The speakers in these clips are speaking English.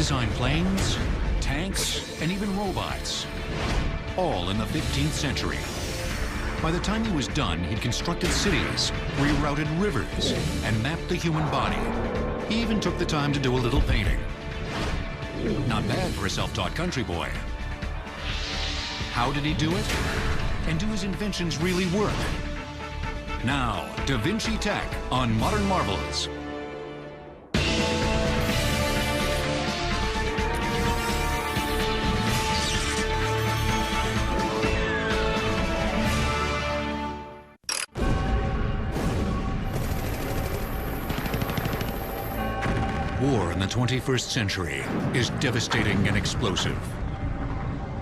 designed planes, tanks, and even robots, all in the 15th century. By the time he was done, he'd constructed cities, rerouted rivers, and mapped the human body. He even took the time to do a little painting. Not bad for a self-taught country boy. How did he do it? And do his inventions really work? Now, Da Vinci Tech on Modern Marvels. War in the 21st century is devastating and explosive.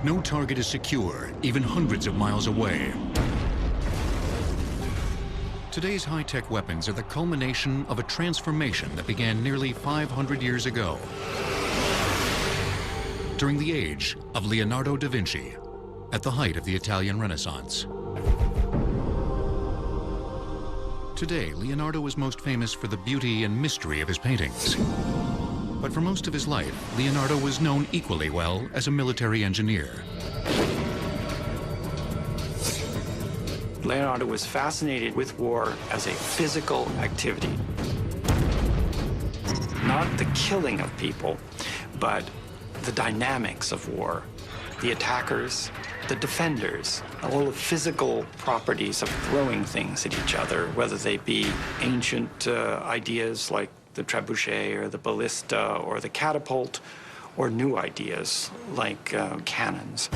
No target is secure, even hundreds of miles away. Today's high-tech weapons are the culmination of a transformation that began nearly 500 years ago, during the age of Leonardo da Vinci, at the height of the Italian Renaissance. Today, Leonardo is most famous for the beauty and mystery of his paintings. But for most of his life, Leonardo was known equally well as a military engineer. Leonardo was fascinated with war as a physical activity. Not the killing of people, but the dynamics of war. The attackers, the defenders, all the physical properties of throwing things at each other, whether they be ancient ideas like the trebuchet or the ballista or the catapult, or new ideas like cannons.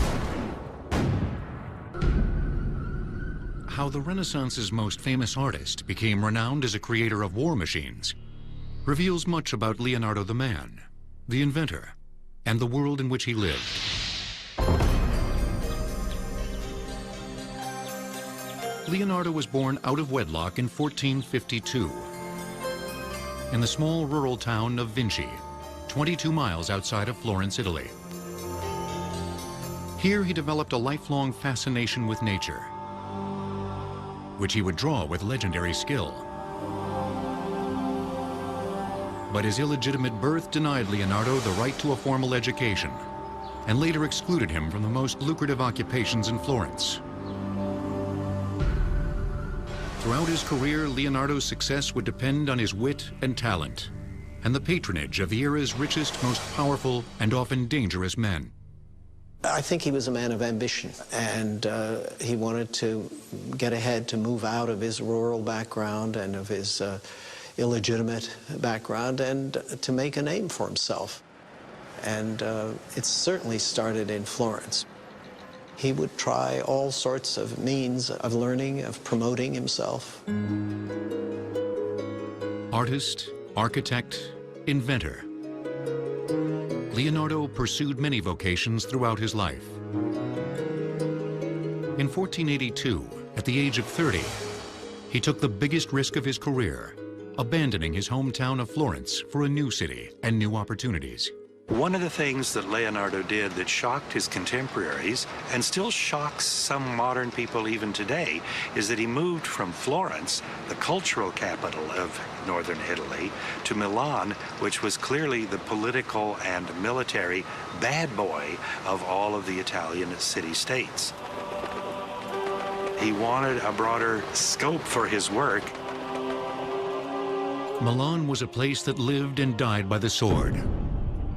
How the Renaissance's most famous artist became renowned as a creator of war machines reveals much about Leonardo the man, the inventor, and the world in which he lived. Leonardo was born out of wedlock in 1452 in the small rural town of Vinci, 22 miles outside of Florence, Italy. Here he developed a lifelong fascination with nature, which he would draw with legendary skill. But his illegitimate birth denied Leonardo the right to a formal education and later excluded him from the most lucrative occupations in Florence. Throughout his career, Leonardo's success would depend on his wit and talent, and the patronage of the era's richest, most powerful, and often dangerous men. I think he was a man of ambition, and he wanted to get ahead, to move out of his rural background and of his illegitimate background, and to make a name for himself. And it certainly started in Florence. He would try all sorts of means of learning, of promoting himself. Artist, architect, inventor. Leonardo pursued many vocations throughout his life. In 1482, at the age of 30, he took the biggest risk of his career, abandoning his hometown of Florence for a new city and new opportunities. One of the things that Leonardo did that shocked his contemporaries, and still shocks some modern people even today, is that he moved from Florence, the cultural capital of northern Italy, to Milan, which was clearly the political and military bad boy of all of the Italian city-states. He wanted a broader scope for his work. Milan was a place that lived and died by the sword,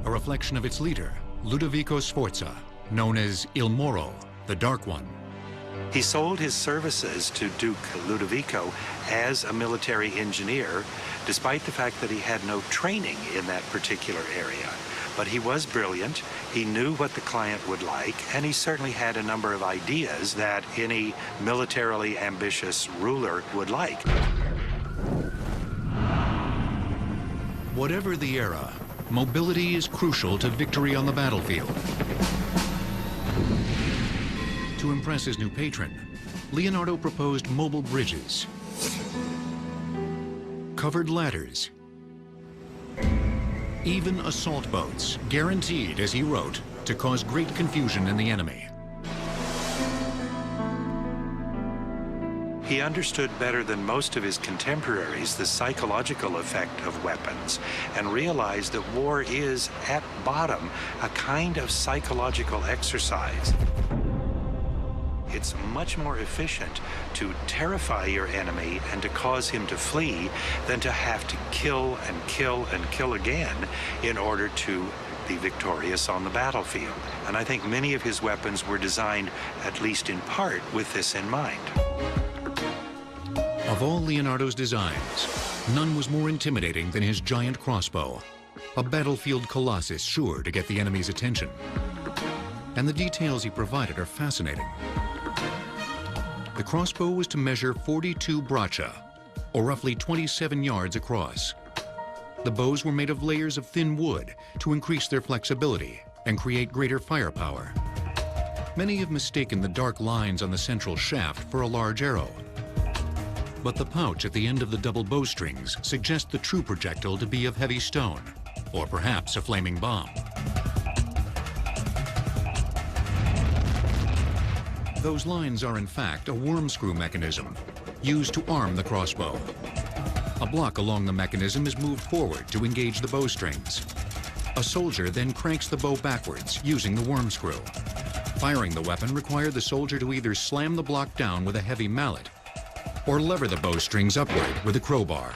a reflection of its leader, Ludovico Sforza, known as Il Moro, the Dark One. He sold his services to Duke Ludovico as a military engineer, despite the fact that he had no training in that particular area. But he was brilliant, he knew what the client would like, and he certainly had a number of ideas that any militarily ambitious ruler would like. Whatever the era, mobility is crucial to victory on the battlefield. To impress his new patron, Leonardo proposed mobile bridges, covered ladders, even assault boats, guaranteed, as he wrote, to cause great confusion in the enemy. He understood better than most of his contemporaries the psychological effect of weapons and realized that war is, at bottom, a kind of psychological exercise. It's much more efficient to terrify your enemy and to cause him to flee than to have to kill and kill and kill again in order to be victorious on the battlefield. And I think many of his weapons were designed, at least in part, with this in mind. Of all Leonardo's designs, none was more intimidating than his giant crossbow, a battlefield colossus sure to get the enemy's attention. And the details he provided are fascinating. The crossbow was to measure 42 braccia, or roughly 27 yards across. The bows were made of layers of thin wood to increase their flexibility and create greater firepower. Many have mistaken the dark lines on the central shaft for a large arrow. But the pouch at the end of the double bowstrings suggests the true projectile to be of heavy stone, or perhaps a flaming bomb. Those lines are in fact a worm screw mechanism used to arm the crossbow. A block along the mechanism is moved forward to engage the bowstrings. A soldier then cranks the bow backwards using the worm screw. Firing the weapon required the soldier to either slam the block down with a heavy mallet or lever the bowstrings upward with a crowbar.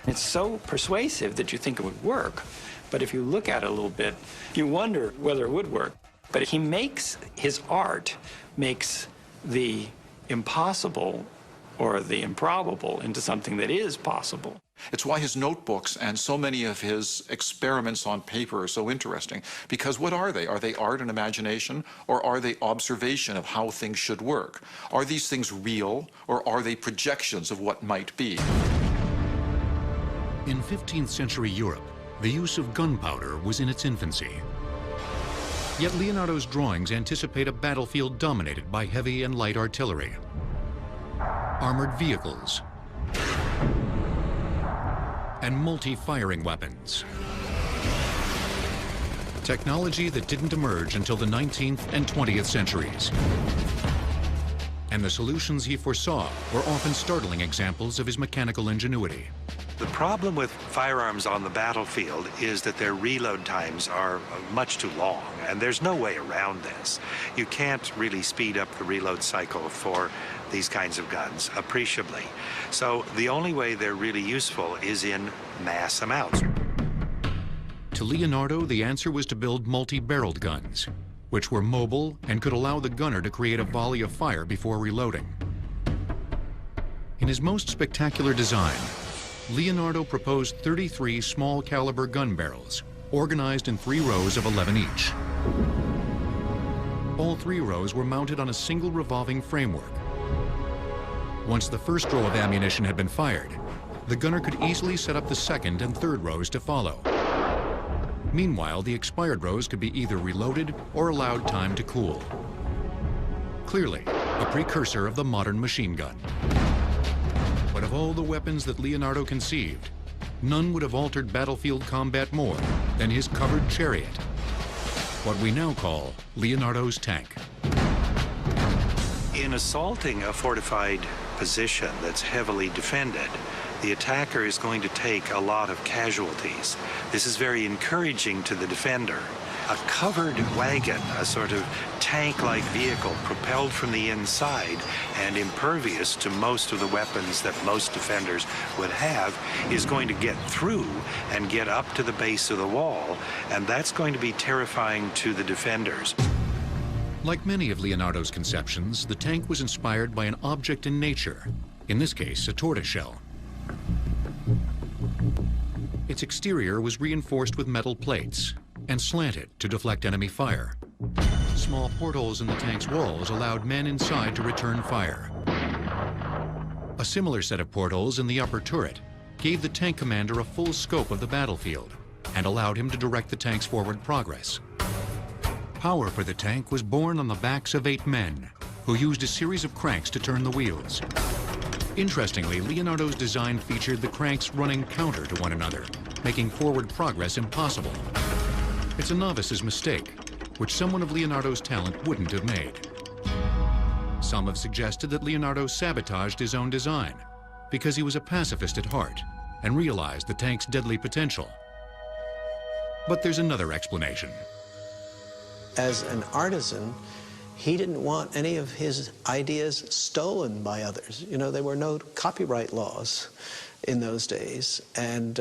It's so persuasive that you think it would work, but if you look at it a little bit, you wonder whether it would work. But he makes, his art makes the impossible or the improbable into something that is possible. It's why his notebooks and so many of his experiments on paper are so interesting, because what are they? Are they art and imagination, or are they observation of how things should work? Are these things real, or are they projections of what might be? In 15th century Europe, the use of gunpowder was in its infancy. Yet Leonardo's drawings anticipate a battlefield dominated by heavy and light artillery, armored vehicles, and multi-firing weapons. Technology that didn't emerge until the 19th and 20th centuries. And the solutions he foresaw were often startling examples of his mechanical ingenuity. The problem with firearms on the battlefield is that their reload times are much too long, and there's no way around this. You can't really speed up the reload cycle for these kinds of guns appreciably. So the only way they're really useful is in mass amounts. To Leonardo, the answer was to build multi-barreled guns, which were mobile and could allow the gunner to create a volley of fire before reloading. In his most spectacular design, Leonardo proposed 33 small caliber gun barrels, organized in 3 rows of 11 each. All 3 rows were mounted on a single revolving framework. Once the first row of ammunition had been fired, the gunner could easily set up the second and third rows to follow. Meanwhile, the expired rows could be either reloaded or allowed time to cool. Clearly, a precursor of the modern machine gun. But of all the weapons that Leonardo conceived, none would have altered battlefield combat more than his covered chariot, what we now call Leonardo's tank. In assaulting a fortified position that's heavily defended, the attacker is going to take a lot of casualties. This is very encouraging to the defender. A covered wagon, a sort of tank-like vehicle propelled from the inside and impervious to most of the weapons that most defenders would have, is going to get through and get up to the base of the wall, and that's going to be terrifying to the defenders. Like many of Leonardo's conceptions, the tank was inspired by an object in nature, in this case, a tortoiseshell. Its exterior was reinforced with metal plates and slanted to deflect enemy fire. Small portholes in the tank's walls allowed men inside to return fire. A similar set of portholes in the upper turret gave the tank commander a full scope of the battlefield and allowed him to direct the tank's forward progress. Power for the tank was borne on the backs of 8 men, who used a series of cranks to turn the wheels. Interestingly, Leonardo's design featured the cranks running counter to one another, making forward progress impossible. It's a novice's mistake, which someone of Leonardo's talent wouldn't have made. Some have suggested that Leonardo sabotaged his own design because he was a pacifist at heart and realized the tank's deadly potential. But there's another explanation. As an artisan, he didn't want any of his ideas stolen by others. You know, there were no copyright laws in those days, and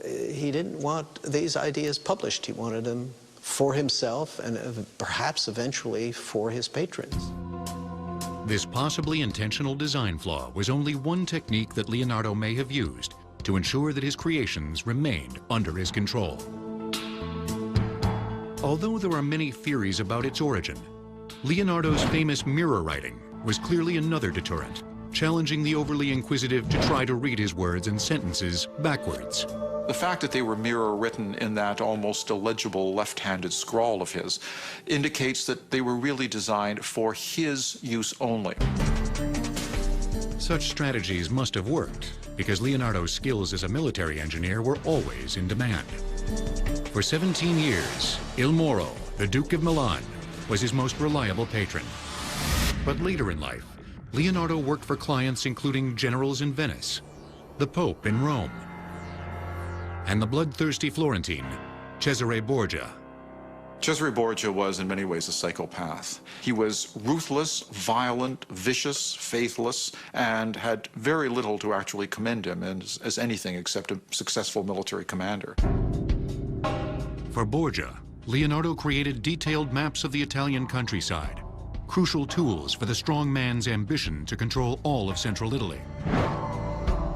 he didn't want these ideas published. He wanted them for himself and perhaps eventually for his patrons. This possibly intentional design flaw was only one technique that Leonardo may have used to ensure that his creations remained under his control. Although there are many theories about its origin, Leonardo's famous mirror writing was clearly another deterrent, challenging the overly inquisitive to try to read his words and sentences backwards. The fact that they were mirror written in that almost illegible left-handed scrawl of his indicates that they were really designed for his use only. Such strategies must have worked because Leonardo's skills as a military engineer were always in demand. For 17 years, Il Moro, the Duke of Milan, was his most reliable patron. But later in life, Leonardo worked for clients including generals in Venice, the Pope in Rome, and the bloodthirsty Florentine, Cesare Borgia. Cesare Borgia was in many ways a psychopath. He was ruthless, violent, vicious, faithless, and had very little to actually commend him as anything except a successful military commander. For Borgia, Leonardo created detailed maps of the Italian countryside, crucial tools for the strong man's ambition to control all of central Italy.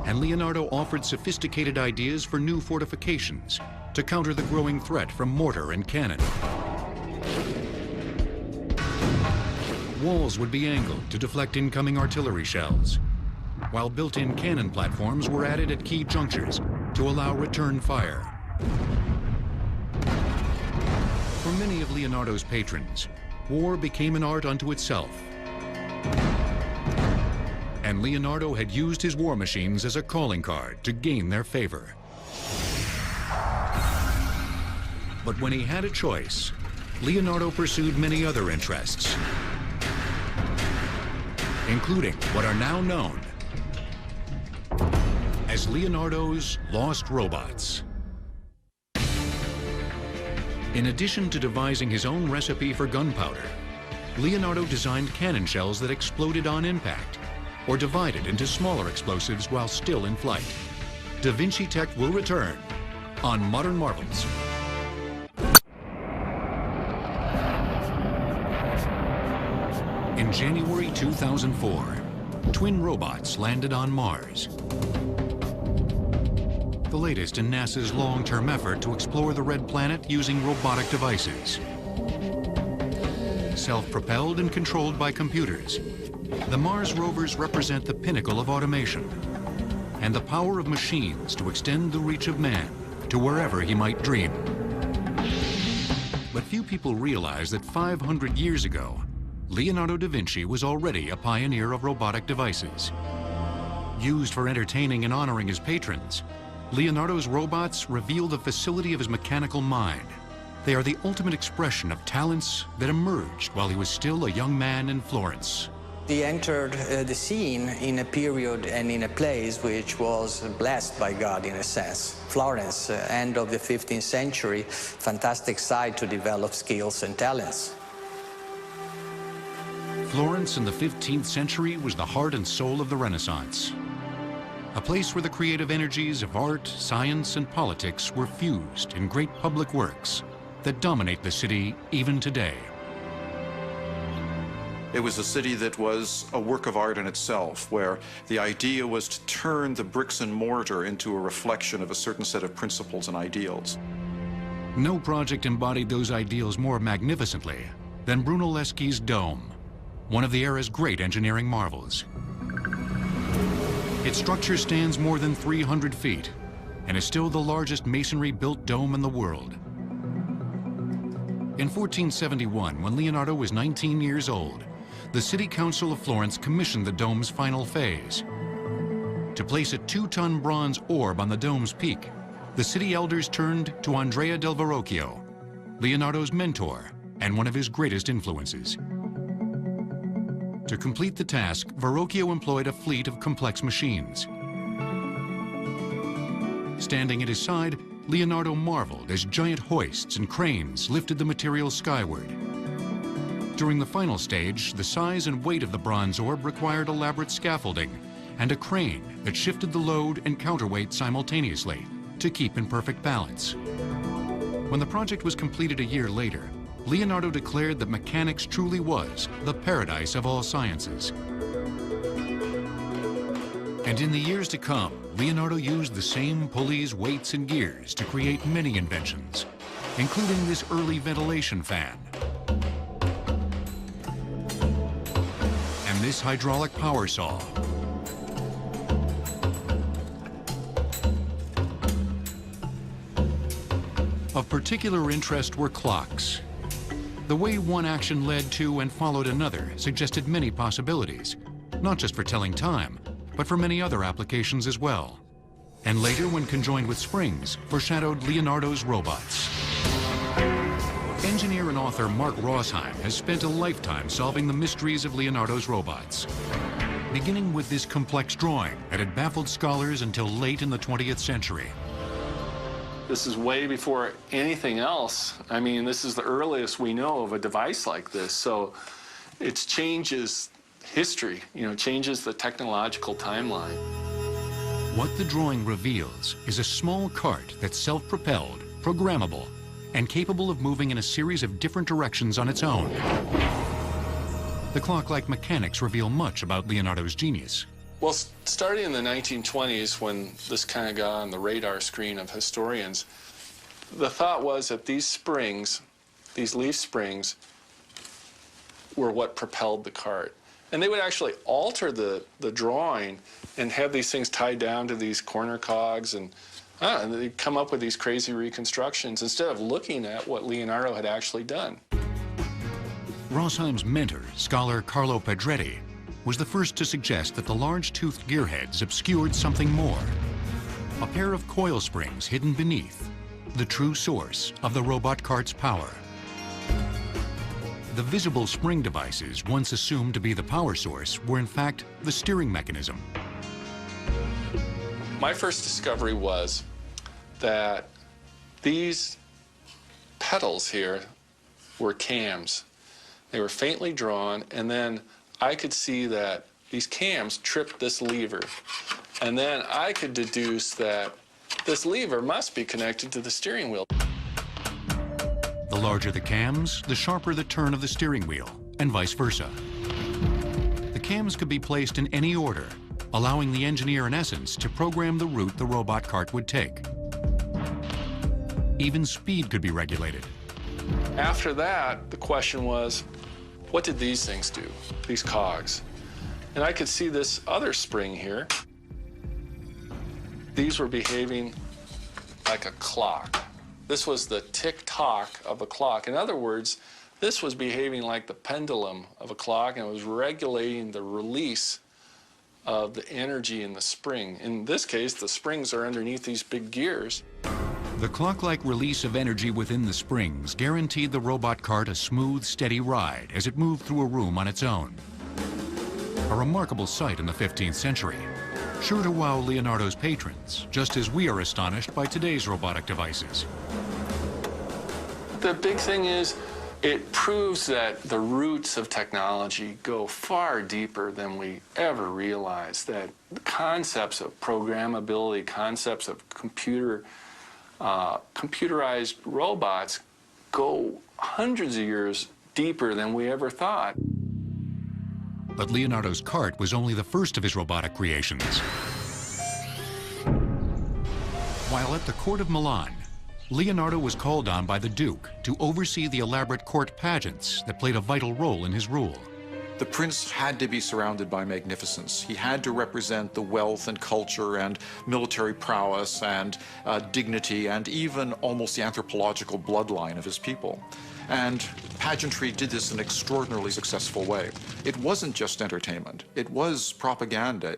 And Leonardo offered sophisticated ideas for new fortifications to counter the growing threat from mortar and cannon. Walls would be angled to deflect incoming artillery shells, while built-in cannon platforms were added at key junctures to allow return fire. For many of Leonardo's patrons, war became an art unto itself. And Leonardo had used his war machines as a calling card to gain their favor. But when he had a choice, Leonardo pursued many other interests, including what are now known as Leonardo's lost robots. In addition to devising his own recipe for gunpowder, Leonardo designed cannon shells that exploded on impact or divided into smaller explosives while still in flight. Da Vinci Tech will return on Modern Marvels. In January 2004, twin robots landed on Mars. The latest in NASA's long-term effort to explore the red planet using robotic devices. Self-propelled and controlled by computers, the Mars rovers represent the pinnacle of automation and the power of machines to extend the reach of man to wherever he might dream. But few people realize that 500 years ago, Leonardo da Vinci was already a pioneer of robotic devices. Used for entertaining and honoring his patrons, Leonardo's robots reveal the facility of his mechanical mind. They are the ultimate expression of talents that emerged while he was still a young man in Florence. He entered the scene in a period and in a place which was blessed by God in a sense. Florence, end of the 15th century, fantastic site to develop skills and talents. Florence in the 15th century was the heart and soul of the Renaissance. A place where the creative energies of art, science, and politics were fused in great public works that dominate the city even today. It was a city that was a work of art in itself, where the idea was to turn the bricks and mortar into a reflection of a certain set of principles and ideals. No project embodied those ideals more magnificently than Brunelleschi's Dome, one of the era's great engineering marvels. Its structure stands more than 300 feet and is still the largest masonry-built dome in the world. In 1471, when Leonardo was 19 years old, the City Council of Florence commissioned the dome's final phase. To place a 2-ton bronze orb on the dome's peak, the city elders turned to Andrea del Verrocchio, Leonardo's mentor and one of his greatest influences. To complete the task, Verrocchio employed a fleet of complex machines. Standing at his side, Leonardo marveled as giant hoists and cranes lifted the material skyward. During the final stage, the size and weight of the bronze orb required elaborate scaffolding and a crane that shifted the load and counterweight simultaneously to keep in perfect balance. When the project was completed a year later, Leonardo declared that mechanics truly was the paradise of all sciences. And in the years to come, Leonardo used the same pulleys, weights, and gears to create many inventions, including this early ventilation fan and this hydraulic power saw. Of particular interest were clocks. The way one action led to and followed another suggested many possibilities, not just for telling time, but for many other applications as well. And later, when conjoined with springs, foreshadowed Leonardo's robots. Engineer and author Mark Rosheim has spent a lifetime solving the mysteries of Leonardo's robots, beginning with this complex drawing that had baffled scholars until late in the 20th century. This is way before anything else. I mean, this is the earliest we know of a device like this, so it changes history, changes the technological timeline. What the drawing reveals is a small cart that's self-propelled, programmable, and capable of moving in a series of different directions on its own. The clock-like mechanics reveal much about Leonardo's genius. Well, starting in the 1920s, when this kind of got on the radar screen of historians, the thought was that these springs, these leaf springs, were what propelled the cart. And they would actually alter the drawing and have these things tied down to these corner cogs, and they'd come up with these crazy reconstructions instead of looking at what Leonardo had actually done. Rosheim's mentor, scholar Carlo Pedretti, was the first to suggest that the large-toothed gearheads obscured something more. A pair of coil springs hidden beneath, the true source of the robot cart's power. The visible spring devices, once assumed to be the power source, were in fact the steering mechanism. My first discovery was that these pedals here were cams. They were faintly drawn, and then I could see that these cams tripped this lever. And then I could deduce that this lever must be connected to the steering wheel. The larger the cams, the sharper the turn of the steering wheel, and vice versa. The cams could be placed in any order, allowing the engineer, in essence, to program the route the robot cart would take. Even speed could be regulated. After that, the question was, what did these things do, these cogs? And I could see this other spring here. These were behaving like a clock. This was the tick-tock of a clock. In other words, this was behaving like the pendulum of a clock, and it was regulating the release of the energy in the spring. In this case, the springs are underneath these big gears. The clock-like release of energy within the springs guaranteed the robot cart a smooth, steady ride as it moved through a room on its own. A remarkable sight in the 15th century, sure to wow Leonardo's patrons, just as we are astonished by today's robotic devices. The big thing is, it proves that the roots of technology go far deeper than we ever realized, that the concepts of programmability, concepts of computerized robots go hundreds of years deeper than we ever thought. But Leonardo's cart was only the first of his robotic creations. While at the court of Milan, Leonardo was called on by the Duke to oversee the elaborate court pageants that played a vital role in his rule. The prince had to be surrounded by magnificence. He had to represent the wealth and culture and military prowess and dignity and even almost the anthropological bloodline of his people. And pageantry did this in an extraordinarily successful way. It wasn't just entertainment. It was propaganda.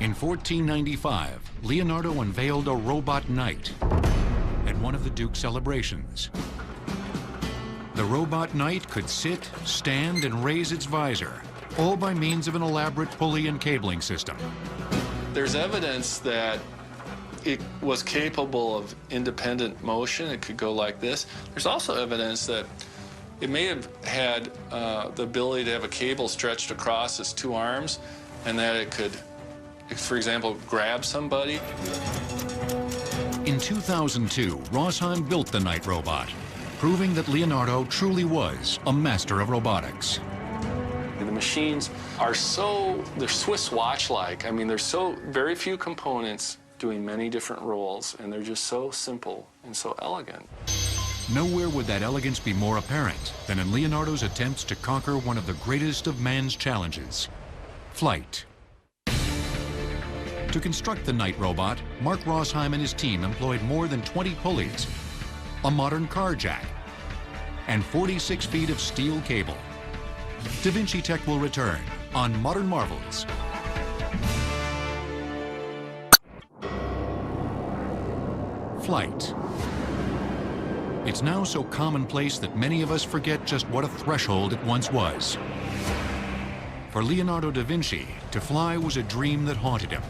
In 1495, Leonardo unveiled a robot knight at one of the Duke's celebrations. The robot knight could sit, stand, and raise its visor, all by means of an elaborate pulley and cabling system. There's evidence that it was capable of independent motion. It could go like this. There's also evidence that it may have had the ability to have a cable stretched across its two arms, and that it could, for example, grab somebody. In 2002, Rosheim built the Knight robot, proving that Leonardo truly was a master of robotics. The machines are they're Swiss watch-like. I mean, there's so very few components doing many different roles, and they're just so simple and so elegant. Nowhere would that elegance be more apparent than in Leonardo's attempts to conquer one of the greatest of man's challenges, flight. To construct the Knight robot, Mark Rosheim and his team employed more than 20 pulleys, a modern car jack, and 46 feet of steel cable. Da Vinci Tech will return on Modern Marvels. Flight. It's now so commonplace that many of us forget just what a threshold it once was. For Leonardo da Vinci, to fly was a dream that haunted him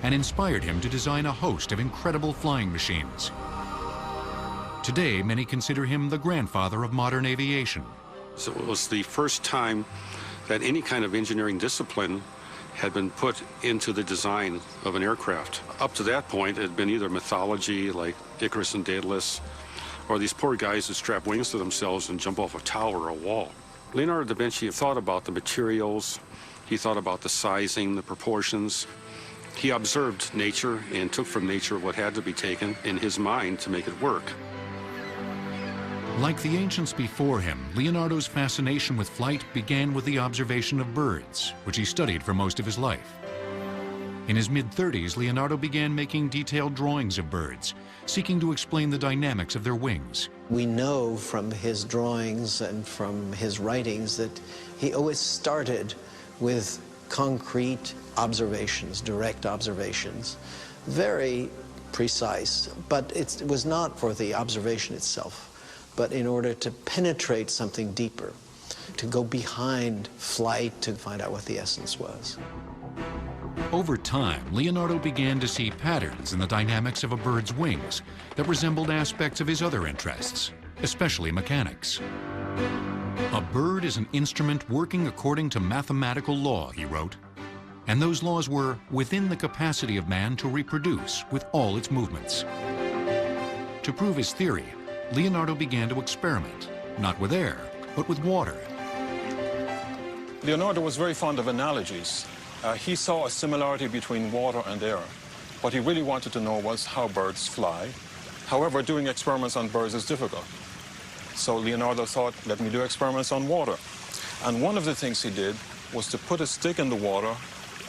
and inspired him to design a host of incredible flying machines. Today, many consider him the grandfather of modern aviation. So it was the first time that any kind of engineering discipline had been put into the design of an aircraft. Up to that point, it had been either mythology like Icarus and Daedalus, or these poor guys who strap wings to themselves and jump off a tower or a wall. Leonardo da Vinci thought about the materials, he thought about the sizing, the proportions. He observed nature and took from nature what had to be taken in his mind to make it work. Like the ancients before him, Leonardo's fascination with flight began with the observation of birds, which he studied for most of his life. In his mid-30s, Leonardo began making detailed drawings of birds, seeking to explain the dynamics of their wings. We know from his drawings and from his writings that he always started with concrete observations, direct observations, very precise, but it was not for the observation itself, but in order to penetrate something deeper, to go behind flight to find out what the essence was. Over time, Leonardo began to see patterns in the dynamics of a bird's wings that resembled aspects of his other interests, especially mechanics. A bird is an instrument working according to mathematical law, he wrote, and those laws were within the capacity of man to reproduce with all its movements. To prove his theory, Leonardo began to experiment, not with air, but with water. Leonardo was very fond of analogies. He saw a similarity between water and air. What he really wanted to know was how birds fly. However, doing experiments on birds is difficult. So Leonardo thought, let me do experiments on water. And one of the things he did was to put a stick in the water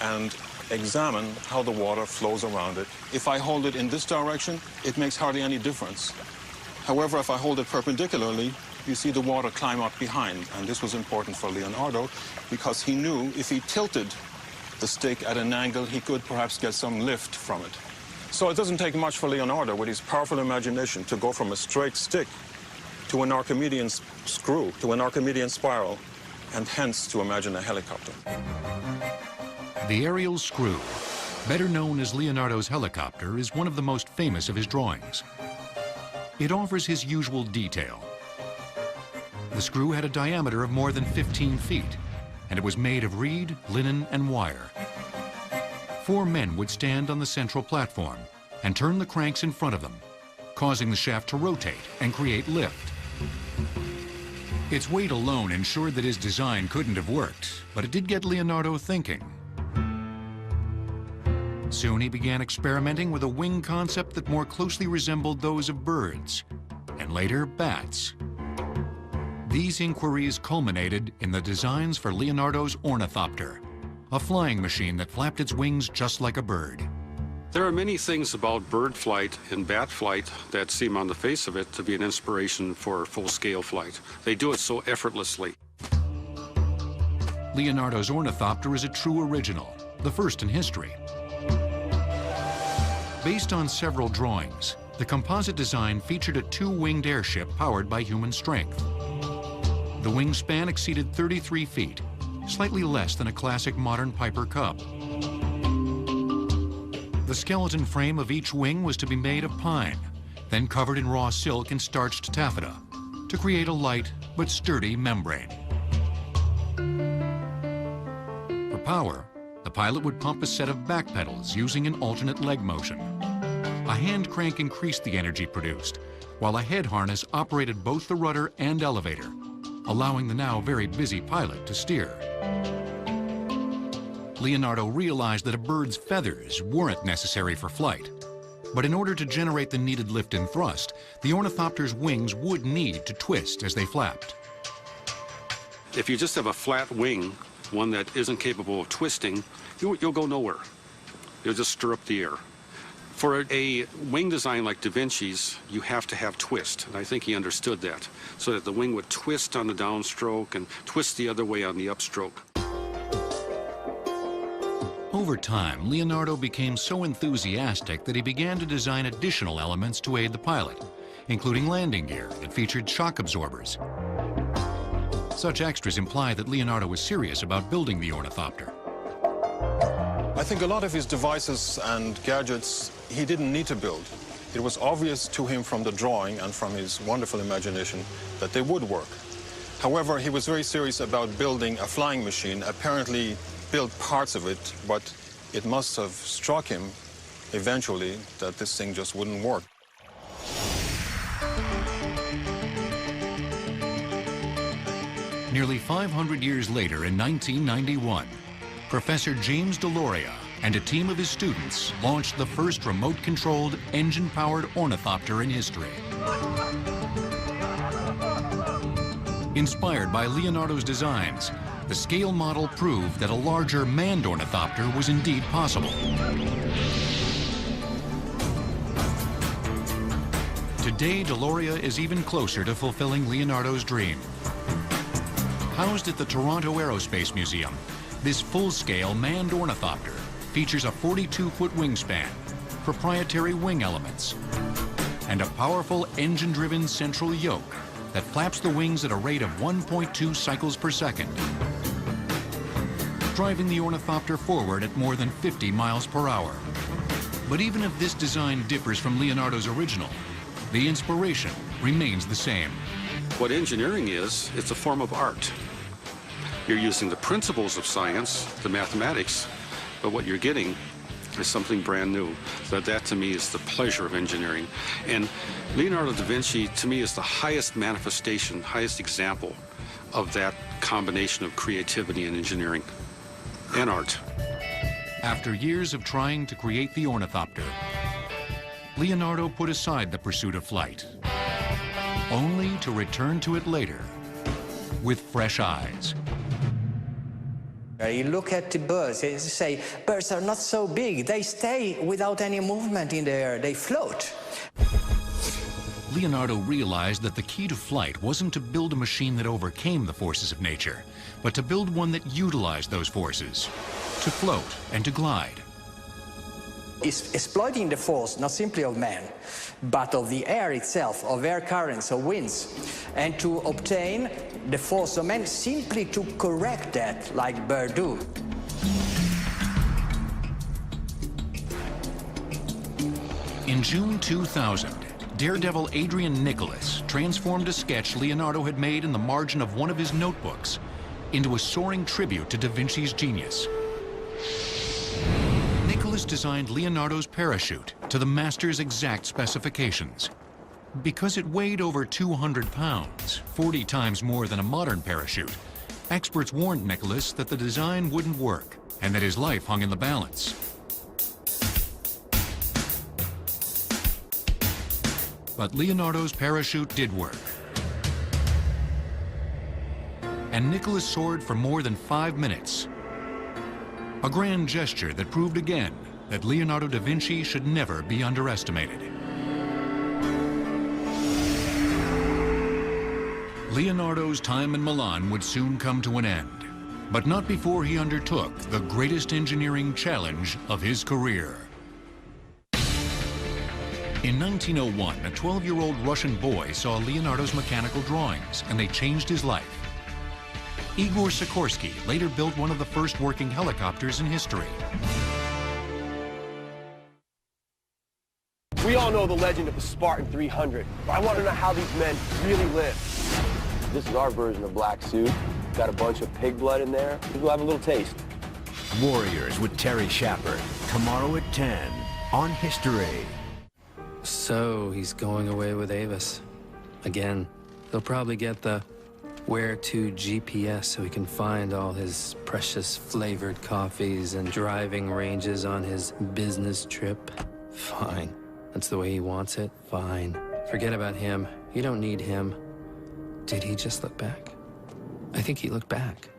and examine how the water flows around it. If I hold it in this direction, it makes hardly any difference. However, if I hold it perpendicularly, you see the water climb up behind. And this was important for Leonardo because he knew if he tilted the stick at an angle, he could perhaps get some lift from it. So it doesn't take much for Leonardo, with his powerful imagination, to go from a straight stick to an Archimedean screw, to an Archimedean spiral, and hence to imagine a helicopter. The aerial screw, better known as Leonardo's helicopter, is one of the most famous of his drawings. It offers his usual detail. The screw had a diameter of more than 15 feet, and it was made of reed, linen, and wire. 4 men would stand on the central platform and turn the cranks in front of them, causing the shaft to rotate and create lift. Its weight alone ensured that his design couldn't have worked, but it did get Leonardo thinking. Soon he began experimenting with a wing concept that more closely resembled those of birds, and later bats. These inquiries culminated in the designs for Leonardo's ornithopter, a flying machine that flapped its wings just like a bird. There are many things about bird flight and bat flight that seem on the face of it to be an inspiration for full-scale flight. They do it so effortlessly. Leonardo's ornithopter is a true original, the first in history. Based on several drawings, the composite design featured a 2-winged airship powered by human strength. The wingspan exceeded 33 feet, slightly less than a classic modern Piper Cub. The skeleton frame of each wing was to be made of pine, then covered in raw silk and starched taffeta to create a light but sturdy membrane. For power, the pilot would pump a set of back pedals using an alternate leg motion. A hand crank increased the energy produced, while a head harness operated both the rudder and elevator, allowing the now very busy pilot to steer. Leonardo realized that a bird's feathers weren't necessary for flight, but in order to generate the needed lift and thrust, the ornithopter's wings would need to twist as they flapped. If you just have a flat wing, one that isn't capable of twisting, you'll go nowhere. You'll just stir up the air. For a wing design like Da Vinci's, you have to have twist, and I think he understood that, so that the wing would twist on the downstroke and twist the other way on the upstroke. Over time, Leonardo became so enthusiastic that he began to design additional elements to aid the pilot, including landing gear that featured shock absorbers. Such extras imply that Leonardo was serious about building the ornithopter. I think a lot of his devices and gadgets he didn't need to build. It was obvious to him from the drawing and from his wonderful imagination that they would work. However, he was very serious about building a flying machine, apparently built parts of it, but it must have struck him eventually that this thing just wouldn't work. Nearly 500 years later, in 1991, Professor James Deloria and a team of his students launched the first remote-controlled, engine-powered ornithopter in history. Inspired by Leonardo's designs, the scale model proved that a larger manned ornithopter was indeed possible. Today, Deloria is even closer to fulfilling Leonardo's dream. Housed at the Toronto Aerospace Museum, this full-scale manned ornithopter features a 42-foot wingspan, proprietary wing elements, and a powerful engine-driven central yoke that flaps the wings at a rate of 1.2 cycles per second, driving the ornithopter forward at more than 50 miles per hour. But even if this design differs from Leonardo's original, the inspiration remains the same. What engineering is, it's a form of art. You're using the principles of science, the mathematics, but what you're getting is something brand new. So that to me is the pleasure of engineering. And Leonardo da Vinci, to me, is the highest manifestation, highest example of that combination of creativity and engineering and art. After years of trying to create the ornithopter, Leonardo put aside the pursuit of flight, only to return to it later with fresh eyes. You look at the birds, you say, birds are not so big. They stay without any movement in the air. They float. Leonardo realized that the key to flight wasn't to build a machine that overcame the forces of nature, but to build one that utilized those forces, to float and to glide. It's exploiting the force, not simply of man, but of the air itself, of air currents, of winds, and to obtain the force of man, simply to correct that, like birds do. In June 2000, daredevil Adrian Nicholas transformed a sketch Leonardo had made in the margin of one of his notebooks into a soaring tribute to Da Vinci's genius. Nicholas designed Leonardo's parachute to the master's exact specifications. Because it weighed over 200 pounds, 40 times more than a modern parachute, experts warned Nicholas that the design wouldn't work and that his life hung in the balance. But Leonardo's parachute did work. And Nicholas soared for more than 5 minutes. A grand gesture that proved again that Leonardo da Vinci should never be underestimated. Leonardo's time in Milan would soon come to an end, but not before he undertook the greatest engineering challenge of his career. In 1901, a 12-year-old Russian boy saw Leonardo's mechanical drawings, and they changed his life. Igor Sikorsky later built one of the first working helicopters in history. We all know the legend of the Spartan 300, but I want to know how these men really live. This is our version of Black Suit. Got a bunch of pig blood in there. We'll have a little taste. Warriors with Terry Shapper, tomorrow at 10 on History. So he's going away with Avis. Again, he'll probably get the where to GPS so he can find all his precious flavored coffees and driving ranges on his business trip. Fine. That's the way he wants it. Fine. Forget about him. You don't need him. Did he just look back? I think he looked back.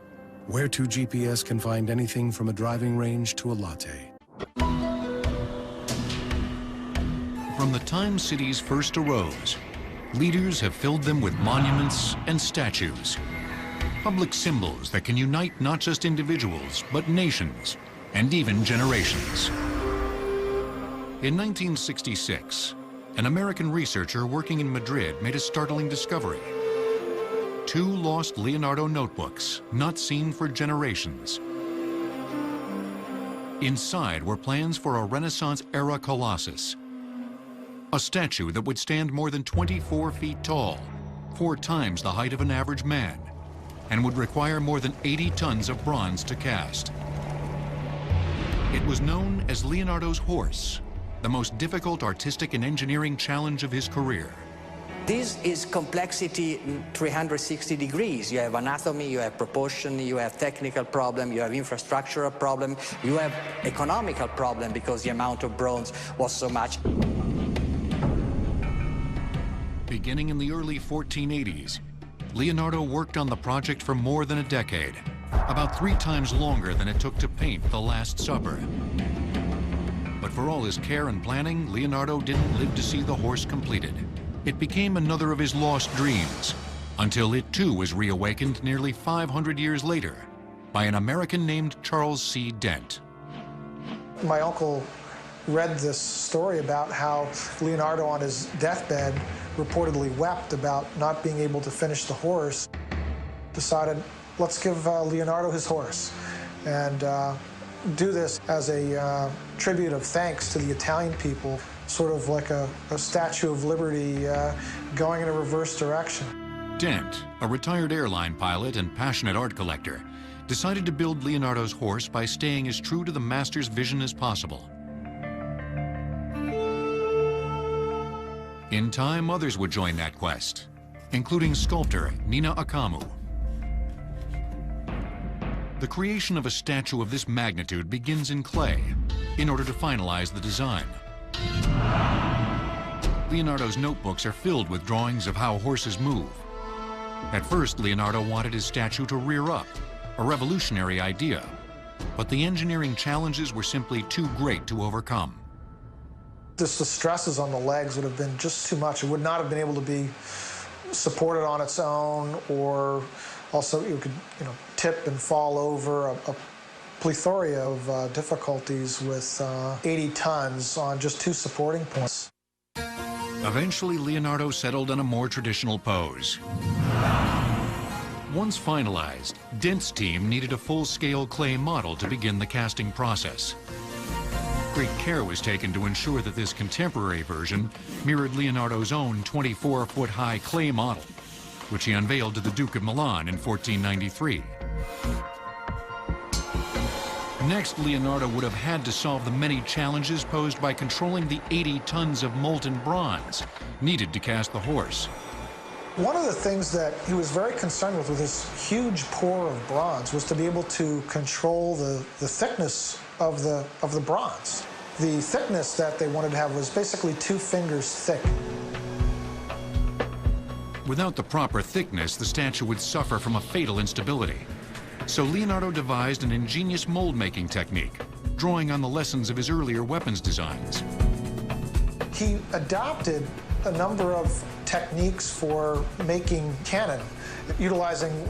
Where to GPS can find anything from a driving range to a latte. From the time cities first arose, leaders have filled them with monuments and statues, public symbols that can unite not just individuals, but nations, and even generations. In 1966, an American researcher working in Madrid made a startling discovery. 2 lost Leonardo notebooks, not seen for generations. Inside were plans for a Renaissance-era Colossus, a statue that would stand more than 24 feet tall, 4 times the height of an average man, and would require more than 80 tons of bronze to cast. It was known as Leonardo's horse, the most difficult artistic and engineering challenge of his career. This is complexity 360 degrees. You have anatomy, you have proportion, you have technical problem, you have infrastructural problem, you have economical problem because the amount of bronze was so much. Beginning in the early 1480s, Leonardo worked on the project for more than a decade, about 3 times longer than it took to paint The Last Supper. But for all his care and planning, Leonardo didn't live to see the horse completed. It became another of his lost dreams, until it too was reawakened nearly 500 years later by an American named Charles C. Dent. My uncle read this story about how Leonardo on his deathbed reportedly wept about not being able to finish the horse. Decided, let's give Leonardo his horse and do this as a tribute of thanks to the Italian people, sort of like a Statue of Liberty going in a reverse direction. Dent, a retired airline pilot and passionate art collector, decided to build Leonardo's horse by staying as true to the master's vision as possible. In time, others would join that quest, including sculptor Nina Akamu. The creation of a statue of this magnitude begins in clay in order to finalize the design. Leonardo's notebooks are filled with drawings of how horses move. At first, Leonardo wanted his statue to rear up, a revolutionary idea, but the engineering challenges were simply too great to overcome. The stresses on the legs would have been just too much. It would not have been able to be supported on its own, or also it could, tip and fall over. A plethora of difficulties with 80 tons on just 2 supporting points. Eventually, Leonardo settled on a more traditional pose. Once finalized, Dent's team needed a full-scale clay model to begin the casting process. Great care was taken to ensure that this contemporary version mirrored Leonardo's own 24-foot-high clay model, which he unveiled to the Duke of Milan in 1493. Next, Leonardo would have had to solve the many challenges posed by controlling the 80 tons of molten bronze needed to cast the horse. One of the things that he was very concerned with this huge pour of bronze was to be able to control the thickness of the bronze. The thickness that they wanted to have was basically 2 fingers thick. Without the proper thickness, the statue would suffer from a fatal instability. So Leonardo devised an ingenious mold-making technique, drawing on the lessons of his earlier weapons designs. He adopted a number of techniques for making cannon, utilizing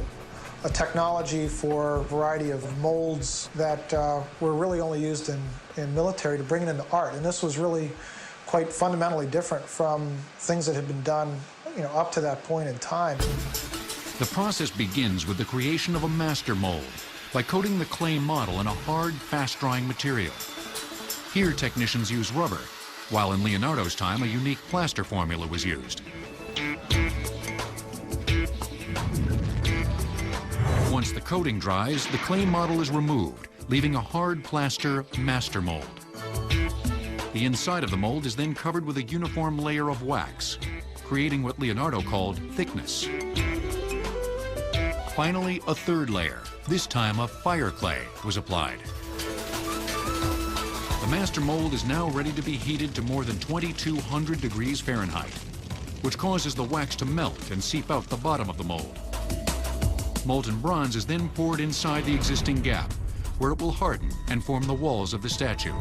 a technology for a variety of molds that were really only used in military to bring it into art. And this was really quite fundamentally different from things that had been done, up to that point in time. The process begins with the creation of a master mold by coating the clay model in a hard, fast-drying material. Here, technicians use rubber, while in Leonardo's time, a unique plaster formula was used. Once the coating dries, the clay model is removed, leaving a hard plaster master mold. The inside of the mold is then covered with a uniform layer of wax, creating what Leonardo called thickness. Finally, a third layer, this time of fire clay, was applied. The master mold is now ready to be heated to more than 2,200 degrees Fahrenheit, which causes the wax to melt and seep out the bottom of the mold. Molten bronze is then poured inside the existing gap, where it will harden and form the walls of the statue.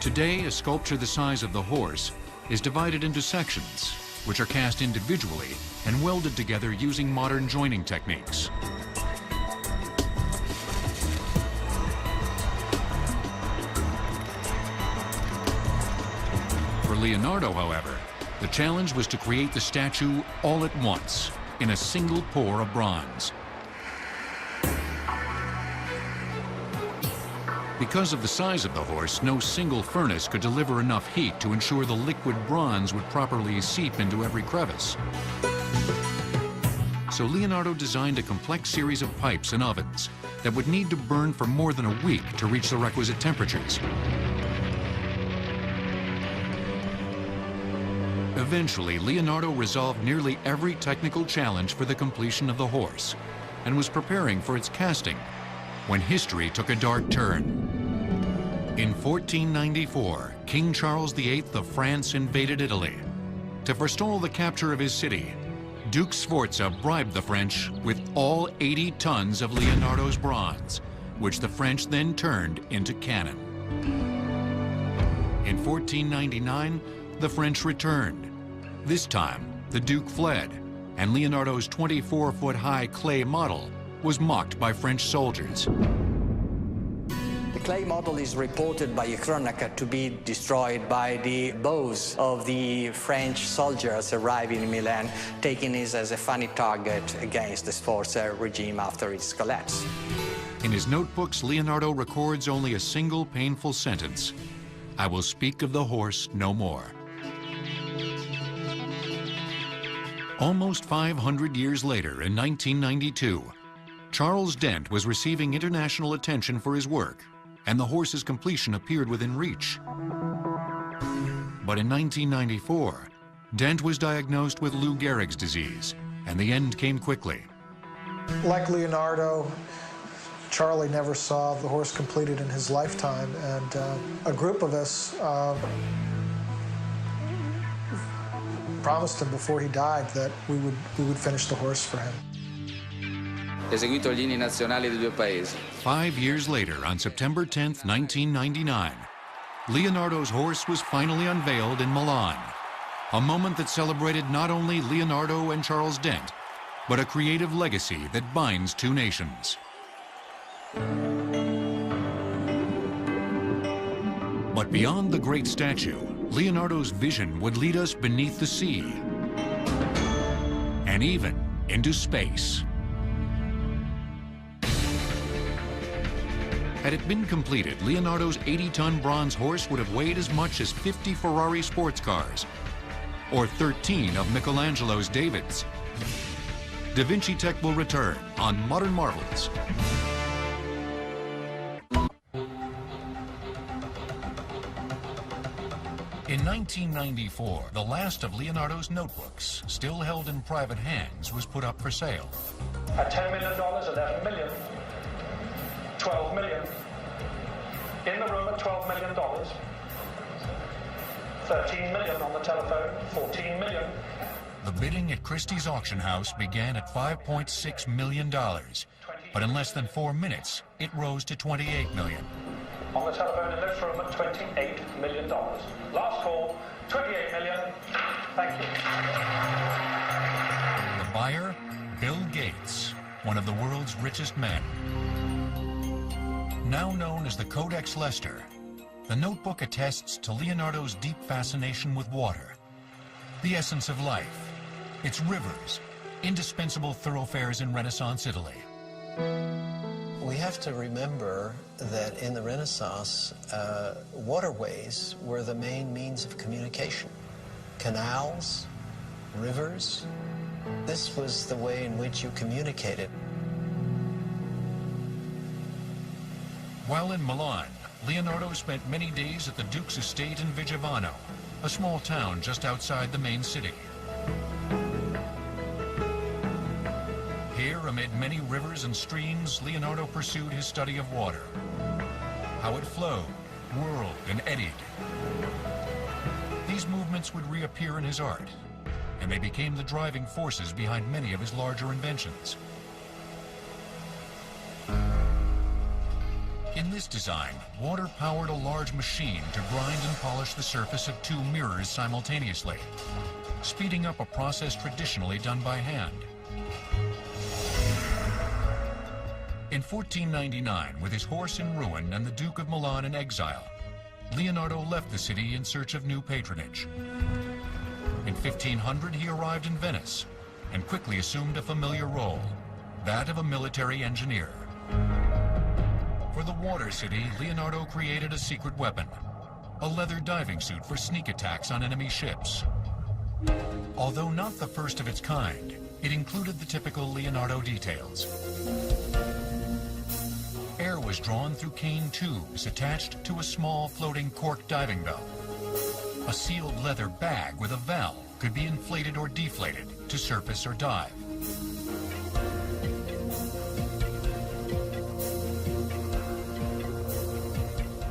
Today, a sculpture the size of the horse is divided into sections, which are cast individually and welded together using modern joining techniques. For Leonardo, however, the challenge was to create the statue all at once in a single pour of bronze. Because of the size of the horse, no single furnace could deliver enough heat to ensure the liquid bronze would properly seep into every crevice. So Leonardo designed a complex series of pipes and ovens that would need to burn for more than a week to reach the requisite temperatures. Eventually, Leonardo resolved nearly every technical challenge for the completion of the horse and was preparing for its casting when history took a dark turn. In 1494, King Charles VIII of France invaded Italy. To forestall the capture of his city, Duke Sforza bribed the French with all 80 tons of Leonardo's bronze, which the French then turned into cannon. In 1499, the French returned. This time, the Duke fled, and Leonardo's 24-foot-high clay model was mocked by French soldiers. The clay model is reported by a chronicler to be destroyed by the bows of the French soldiers arriving in Milan, taking it as a funny target against the Sforza regime after its collapse. In his notebooks, Leonardo records only a single painful sentence: "I will speak of the horse no more." Almost 500 years later, in 1992, Charles Dent was receiving international attention for his work, and the horse's completion appeared within reach. But in 1994, Dent was diagnosed with Lou Gehrig's disease, and the end came quickly. Like Leonardo, Charlie never saw the horse completed in his lifetime, and a group of us promised him before he died that we would finish the horse for him. Eseguito gli inni nazionali dei due paesi. 5 years later, on September 10, 1999, Leonardo's horse was finally unveiled in Milan, a moment that celebrated not only Leonardo and Charles Dent, but a creative legacy that binds two nations. But beyond the great statue, Leonardo's vision would lead us beneath the sea and even into space. Had it been completed, Leonardo's 80-ton bronze horse would have weighed as much as 50 Ferrari sports cars or 13 of Michelangelo's Davids. Da Vinci Tech will return on Modern Marvels. In 1994, the last of Leonardo's notebooks, still held in private hands, was put up for sale. At $10 million, 11 million, 12 million. In the room at $12 million. 13 million on the telephone, 14 million. The bidding at Christie's auction house began at $5.6 million, but in less than 4 minutes, it rose to $28 million. On the telephone in this room at $28 million. Last call, 28 million. Thank you. The buyer, Bill Gates, one of the world's richest men. Now known as the Codex Leicester, the notebook attests to Leonardo's deep fascination with water the essence of life, its rivers, indispensable thoroughfares in Renaissance Italy. We have to remember that in the Renaissance, waterways were the main means of communication. Canals, rivers, this was the way in which you communicated. While in Milan, Leonardo spent many days at the Duke's estate in Vigevano, a small town just outside the main city. Here, amid many rivers and streams, Leonardo pursued his study of water. How it flowed, whirled, and eddied. These movements would reappear in his art, and they became the driving forces behind many of his larger inventions. In this design, water powered a large machine to grind and polish the surface of two mirrors simultaneously, speeding up a process traditionally done by hand. In 1499, with his horse in ruin and the Duke of Milan in exile, Leonardo left the city in search of new patronage. In 1500, he arrived in Venice and quickly assumed a familiar role, that of a military engineer. For the water city, Leonardo created a secret weapon, a leather diving suit for sneak attacks on enemy ships. Although not the first of its kind, it included the typical Leonardo details. Air was drawn through cane tubes attached to a small floating cork diving bell. A sealed leather bag with a valve could be inflated or deflated to surface or dive.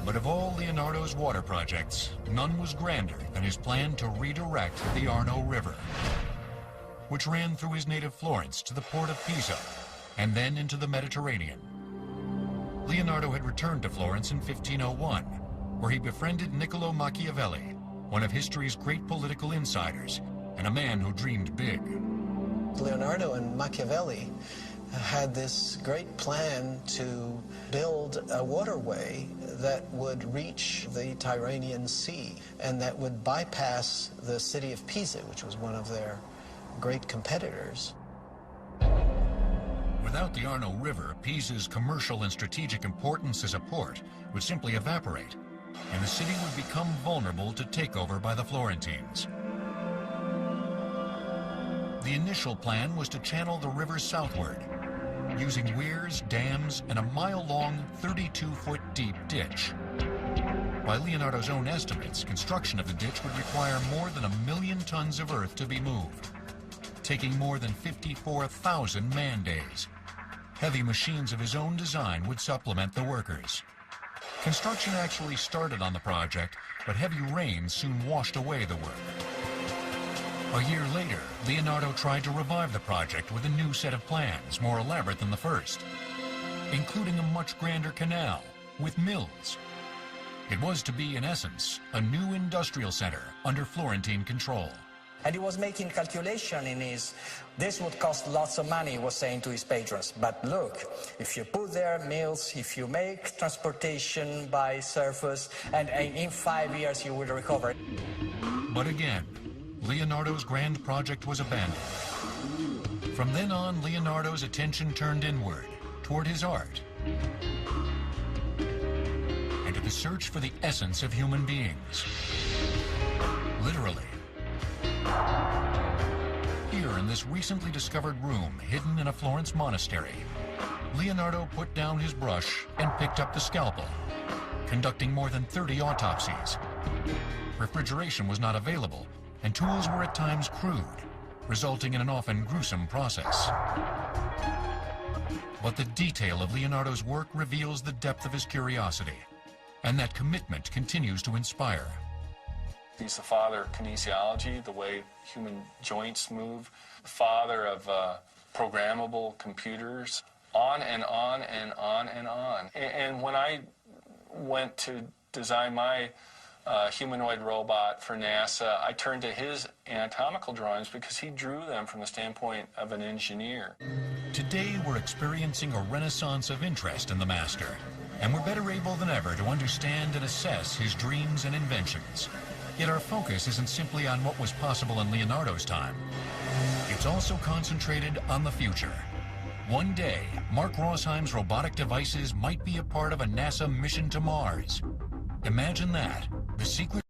But of all Leonardo's water projects, none was grander than his plan to redirect the Arno River, which ran through his native Florence to the port of Pisa, and then into the Mediterranean. Leonardo had returned to Florence in 1501, where he befriended Niccolo Machiavelli, one of history's great political insiders, and a man who dreamed big. Leonardo and Machiavelli had this great plan to build a waterway that would reach the Tyrrhenian Sea and that would bypass the city of Pisa, which was one of their great competitors. Without the Arno River, Pisa's commercial and strategic importance as a port would simply evaporate, and the city would become vulnerable to takeover by the Florentines. The initial plan was to channel the river southward, using weirs, dams, and a mile-long, 32-foot deep ditch. By Leonardo's own estimates, construction of the ditch would require more than 1 million tons of earth to be moved, taking more than 54,000 man-days. Heavy machines of his own design would supplement the workers. Construction actually started on the project, but heavy rain soon washed away the work. A year later, Leonardo tried to revive the project with a new set of plans, more elaborate than the first, including a much grander canal with mills. It was to be, in essence, a new industrial center under Florentine control. And he was making calculation in this would cost lots of money, he was saying to his patrons. But look, if you put there mills, if you make transportation by surface, and in 5 years you will recover. But again, Leonardo's grand project was abandoned. From then on, Leonardo's attention turned inward, toward his art, and to the search for the essence of human beings. Literally. Here in this recently discovered room, hidden in a Florence monastery, Leonardo put down his brush and picked up the scalpel, conducting more than 30 autopsies. Refrigeration was not available, and tools were at times crude, resulting in an often gruesome process. But the detail of Leonardo's work reveals the depth of his curiosity, and that commitment continues to inspire. He's the father of kinesiology, the way human joints move, the father of programmable computers, on and on and on and on. And when I went to design my humanoid robot for NASA, I turned to his anatomical drawings because he drew them from the standpoint of an engineer. Today, we're experiencing a renaissance of interest in the master, and we're better able than ever to understand and assess his dreams and inventions. Yet our focus isn't simply on what was possible in Leonardo's time. It's also concentrated on the future. One day, Mark Rosheim's robotic devices might be a part of a NASA mission to Mars. Imagine that, the secret